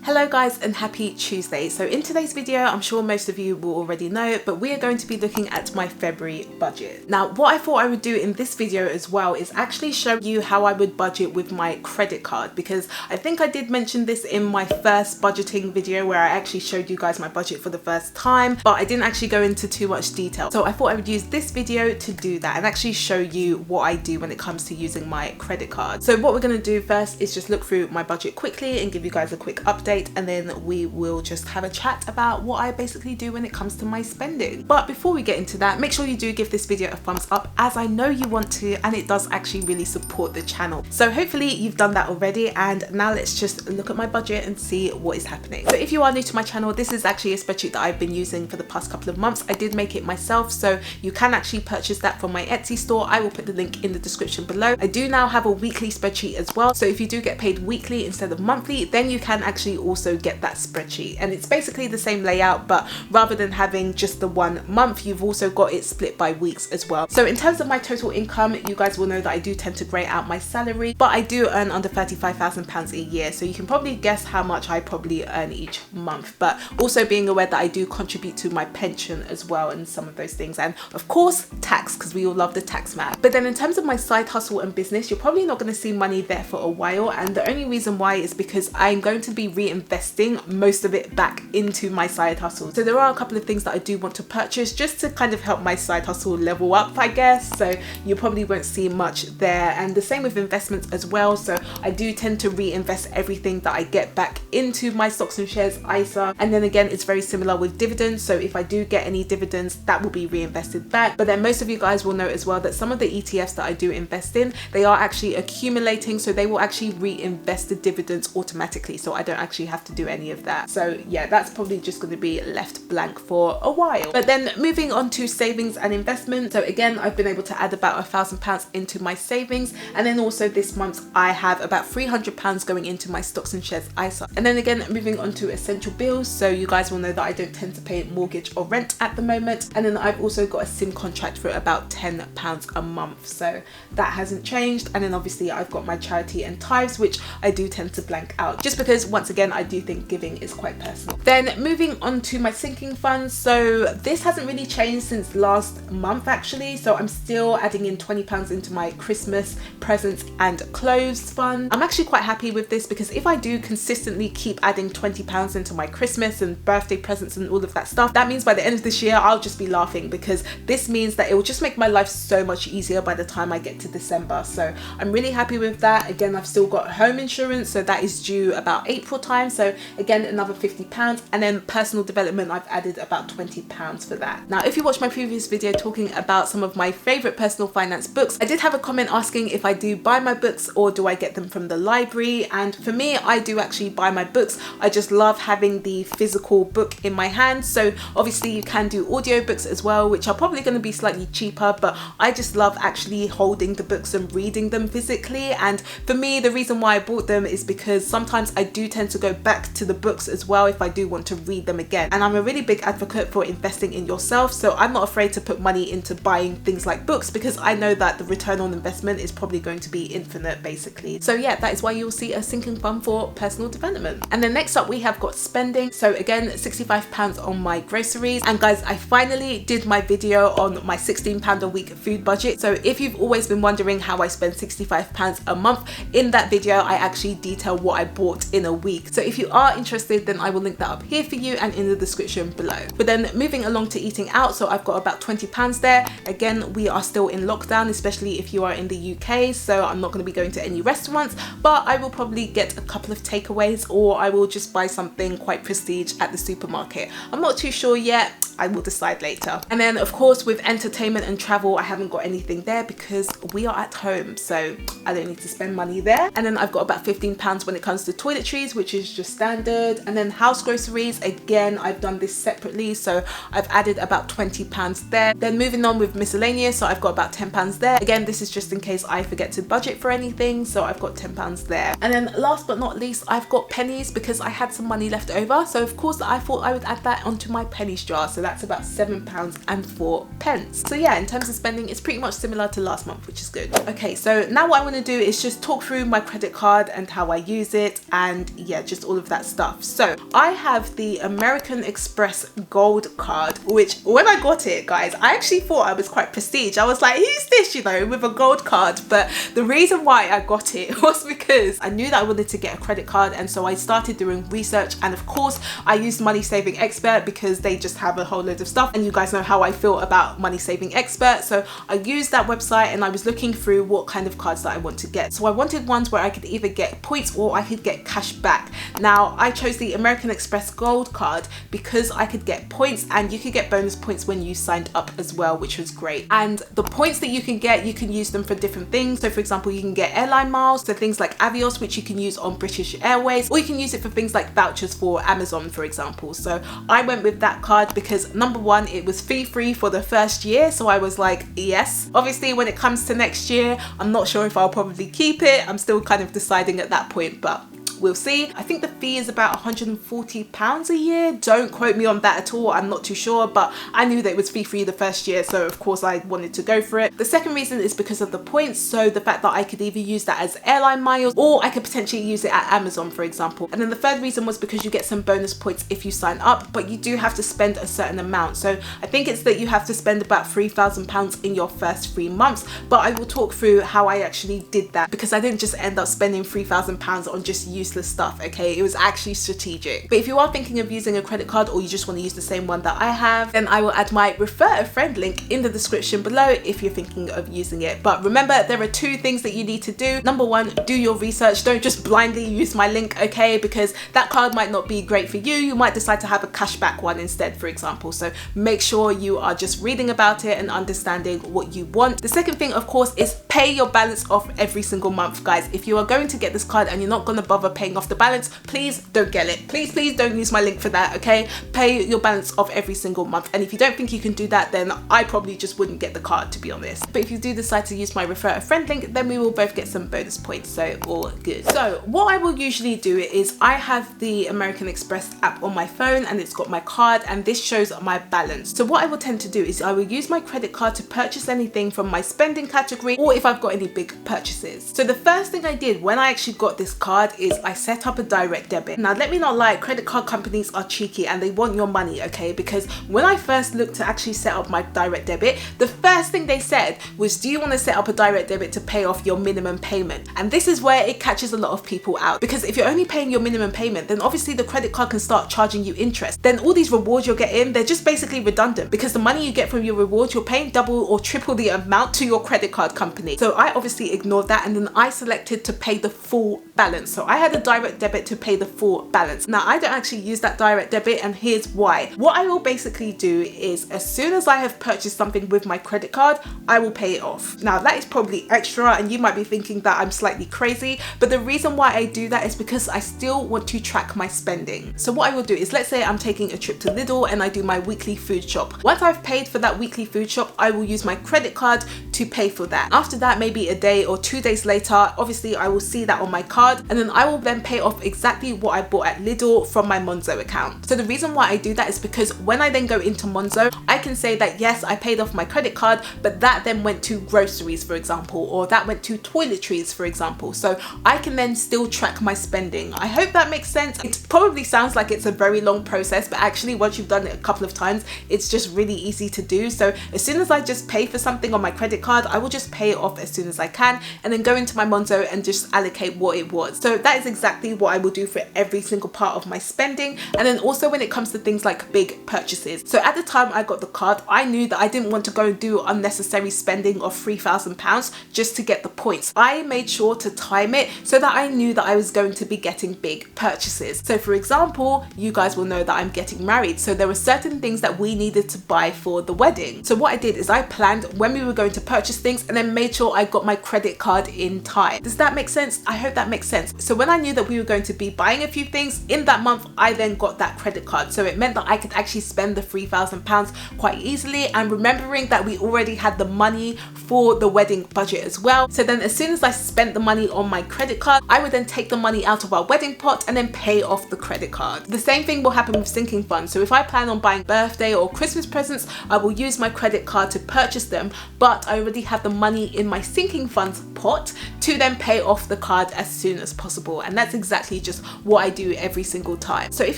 Hello guys and happy Tuesday. So in today's video, I'm sure most of you will already know, but we are going to be looking at my February budget. Now, what I thought I would do in this video as well is actually show you how I would budget with my credit card, because I think I did mention this in my first budgeting video where I actually showed you guys my budget for the first time, but I didn't actually go into too much detail. So I thought I would use this video to do that and actually show you what I do when it comes to using my credit card. So what we're going to do first is just look through my budget quickly and give you guys a quick update, and then we will just have a chat about what I basically do when it comes to my spending. But before we get into that, make sure you do give this video a thumbs up, as I know you want to, and it does actually really support the channel. So hopefully you've done that already, and now let's just look at my budget and see what is happening. So if you are new to my channel, this is actually a spreadsheet that I've been using for the past couple of months. I did make it myself, so you can actually purchase that from my Etsy store. I will put the link in the description below. I do now have a weekly spreadsheet as well, so if you do get paid weekly instead of monthly, then you can actually also get that spreadsheet, and it's basically the same layout, but rather than having just the 1 month, you've also got it split by weeks as well. So in terms of my total income, you guys will know that I do tend to grey out my salary, but I do earn under £35,000 a year, so you can probably guess how much I probably earn each month, but also being aware that I do contribute to my pension as well and some of those things, and of course tax, because we all love the tax man. But then in terms of my side hustle and business, you're probably not going to see money there for a while, and the only reason why is because I'm going to be reinvesting most of it back into my side hustle. So there are a couple of things that I do want to purchase just to kind of help my side hustle level up, I guess, so you probably won't see much there. And the same with investments as well, so I do tend to reinvest everything that I get back into my stocks and shares ISA, and then again it's very similar with dividends, so if I do get any dividends, that will be reinvested back. But then most of you guys will know as well that some of the ETFs that I do invest in, they are actually accumulating, so they will actually reinvest the dividends automatically, so I don't actually have to do any of that. So yeah, that's probably just going to be left blank for a while. But then moving on to savings and investment, so again I've been able to add about £1,000 into my savings, and then also this month I have about £300 going into my stocks and shares ISA. And then again moving on to essential bills, so you guys will know that I don't tend to pay mortgage or rent at the moment, and then I've also got a SIM contract for about £10 a month, so that hasn't changed. And then obviously I've got my charity and tithes, which I do tend to blank out just because once again I do think giving is quite personal. Then moving on to my sinking funds, so this hasn't really changed since last month actually, so I'm still adding in £20 into my Christmas presents and clothes fund. I'm actually quite happy with this, because if I do consistently keep adding £20 into my Christmas and birthday presents and all of that stuff, that means by the end of this year I'll just be laughing, because this means that it will just make my life so much easier by the time I get to December. So I'm really happy with that. Again, I've still got home insurance, so that is due about April time, so again another £50, and then personal development I've added about £20 for that. Now if you watched my previous video talking about some of my favorite personal finance books, I did have a comment asking if I do buy my books or do I get them from the library, and for me I do actually buy my books. I just love having the physical book in my hand. So obviously you can do audiobooks as well, which are probably going to be slightly cheaper, but I just love actually holding the books and reading them physically. And for me, the reason why I bought them is because sometimes I do tend to go back to the books as well if I do want to read them again, and I'm a really big advocate for investing in yourself, so I'm not afraid to put money into buying things like books, because I know that the return on investment is probably going to be infinite basically. So yeah, that is why you'll see a sinking fund for personal development. And then next up we have got spending, so again £65 on my groceries. And guys, I finally did my video on my £16 a week food budget, so if you've always been wondering how I spend £65 a month, in that video I actually detail what I bought in a week. So if you are interested, then I will link that up here for you and in the description below. But then moving along to eating out, so I've got about £20 there. Again, we are still in lockdown, especially if you are in the UK, so I'm not going to be going to any restaurants, but I will probably get a couple of takeaways, or I will just buy something quite prestige at the supermarket. I'm not too sure yet, I will decide later. And then of course with entertainment and travel, I haven't got anything there because we are at home, so I don't need to spend money there. And then I've got about £15 when it comes to toiletries, which is just standard. And then house groceries, again I've done this separately, so I've added about £20 there. Then moving on with miscellaneous, so I've got about £10 there. Again, this is just in case I forget to budget for anything, so I've got £10 there. And then last but not least, I've got pennies, because I had some money left over, so of course I thought I would add that onto my pennies jar, so that's about £7.04. So yeah, in terms of spending, it's pretty much similar to last month, which is good. Okay, so now what I want to do is just talk through my credit card and how I use it, and yeah, purchased all of that stuff. So I have the American Express Gold card, which when I got it, guys, I actually thought I was quite prestige. I was like, who's this, you know, with a gold card? But the reason why I got it was because I knew that I wanted to get a credit card, and so I started doing research, and of course I used Money Saving Expert because they just have a whole load of stuff, and you guys know how I feel about Money Saving Expert. So I used that website and I was looking through what kind of cards that I want to get. So I wanted ones where I could either get points or I could get cash back. Now I chose the American Express Gold card because I could get points, and you could get bonus points when you signed up as well, which was great. And the points that you can get, you can use them for different things. So for example, you can get airline miles, so things like Avios, which you can use on British Airways, or you can use it for things like vouchers for Amazon, for example. So I went with that card because number one, it was fee-free for the first year, so I was like, yes. Obviously when it comes to next year, I'm not sure if I'll probably keep it. I'm still kind of deciding at that point, but we'll see. I think the fee is about £140 a year. Don't quote me on that at all. I'm not too sure, but I knew that it was fee-free the first year, so of course I wanted to go for it. The second reason is because of the points. So the fact that I could either use that as airline miles, or I could potentially use it at Amazon, for example. And then the third reason was because you get some bonus points if you sign up, but you do have to spend a certain amount. So I think it's that you have to spend about £3,000 in your first 3 months, but I will talk through how I actually did that, because I didn't just end up spending £3,000 on just useless stuff, okay? It was actually strategic. But if you are thinking of using a credit card, or you just want to use the same one that I have, then I will add my refer a friend link in the description below if you're thinking of using it. But remember, there are 2 things that you need to do. Number one, do your research. Don't just blindly use my link, okay? Because that card might not be great for you. You might decide to have a cashback one instead, for example. So make sure you are just reading about it and understanding what you want. The second thing, of course, is pay your balance off every single month, guys. If you are going to get this card and you're not going to bother paying off the balance, please don't get it. Please don't use my link for that, okay? Pay your balance off every single month. And if you don't think you can do that, then I probably just wouldn't get the card, to be honest. But if you do decide to use my refer a friend link, then we will both get some bonus points, so all good. So what I will usually do is I have the American Express app on my phone, and it's got my card, and this shows my balance. So what I will tend to do is I will use my credit card to purchase anything from my spending category, or if I've got any big purchases. So the first thing I did when I actually got this card is I set up a direct debit. Now let me not lie, credit card companies are cheeky and they want your money, okay? Because when I first looked to actually set up my direct debit, the first thing they said was, do you want to set up a direct debit to pay off your minimum payment? And this is where it catches a lot of people out, because if you're only paying your minimum payment, then obviously the credit card can start charging you interest. Then all these rewards you're getting, they're just basically redundant, because the money you get from your rewards, you're paying double or triple the amount to your credit card company. So I obviously ignored that, and then I selected to pay the full balance. So I had a direct debit to pay the full balance. Now I don't actually use that direct debit, and here's why. What I will basically do is, as soon as I have purchased something with my credit card, I will pay it off. Now that is probably extra, and you might be thinking that I'm slightly crazy, but the reason why I do that is because I still want to track my spending. So what I will do is, let's say I'm taking a trip to Lidl and I do my weekly food shop. Once I've paid for that weekly food shop, I will use my credit card to pay for that. After that, maybe a day or 2 days later, obviously I will see that on my card, and then I will then pay off exactly what I bought at Lidl from my Monzo account. So the reason why I do that is because when I then go into Monzo, I can say that yes, I paid off my credit card, but that then went to groceries, for example, or that went to toiletries, for example. So I can then still track my spending. I hope that makes sense. It probably sounds like it's a very long process, but actually once you've done it a couple of times, it's just really easy to do. So as soon as I just pay for something on my credit card, I will just pay it off as soon as I can, and then go into my Monzo and just allocate what it was. So that is exactly what I will do for every single part of my spending. And then also when it comes to things like big purchases. So at the time I got the card, I knew that I didn't want to go and do unnecessary spending of £3,000 just to get the points. I made sure to time it so that I knew that I was going to be getting big purchases. So for example, you guys will know that I'm getting married. So there were certain things that we needed to buy for the wedding. So what I did is I planned when we were going to purchase things, and then made sure I got my credit card in time. Does that make sense? I hope that makes sense. So when I knew that we were going to be buying a few things in that month, I then got that credit card. So it meant that I could actually spend the £3,000 quite easily, and remembering that we already had the money for the wedding budget as well. So then as soon as I spent the money on my credit card, I would then take the money out of our wedding pot and then pay off the credit card. The same thing will happen with sinking funds. So if I plan on buying birthday or Christmas presents, I will use my credit card to purchase them, but I already have the money in my sinking funds pot to then pay off the card as soon as possible. And and that's exactly just what I do every single time. So if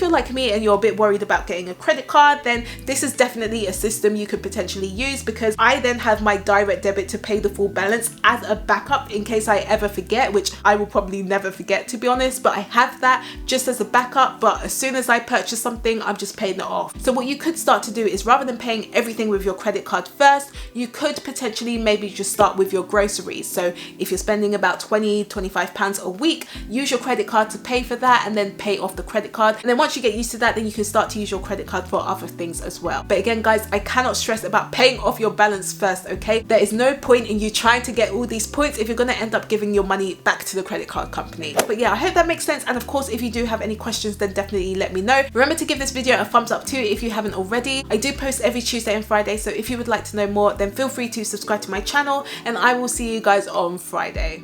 you're like me and you're a bit worried about getting a credit card, then this is definitely a system you could potentially use, because I then have my direct debit to pay the full balance as a backup in case I ever forget, which I will probably never forget, to be honest, but I have that just as a backup. But as soon as I purchase something, I'm just paying it off. So what you could start to do is, rather than paying everything with your credit card first, you could potentially maybe just start with your groceries. So if you're spending about £20-25 a week, use your credit card to pay for that and then pay off the credit card. And then once you get used to that, then you can start to use your credit card for other things as well. But again, guys, I cannot stress about paying off your balance first, okay? There is no point in you trying to get all these points if you're going to end up giving your money back to the credit card company. But yeah, I hope that makes sense. And of course, if you do have any questions, then definitely let me know. Remember to give this video a thumbs up too if you haven't already. I do post every Tuesday and Friday, so if you would like to know more, then feel free to subscribe to my channel, and I will see you guys on Friday.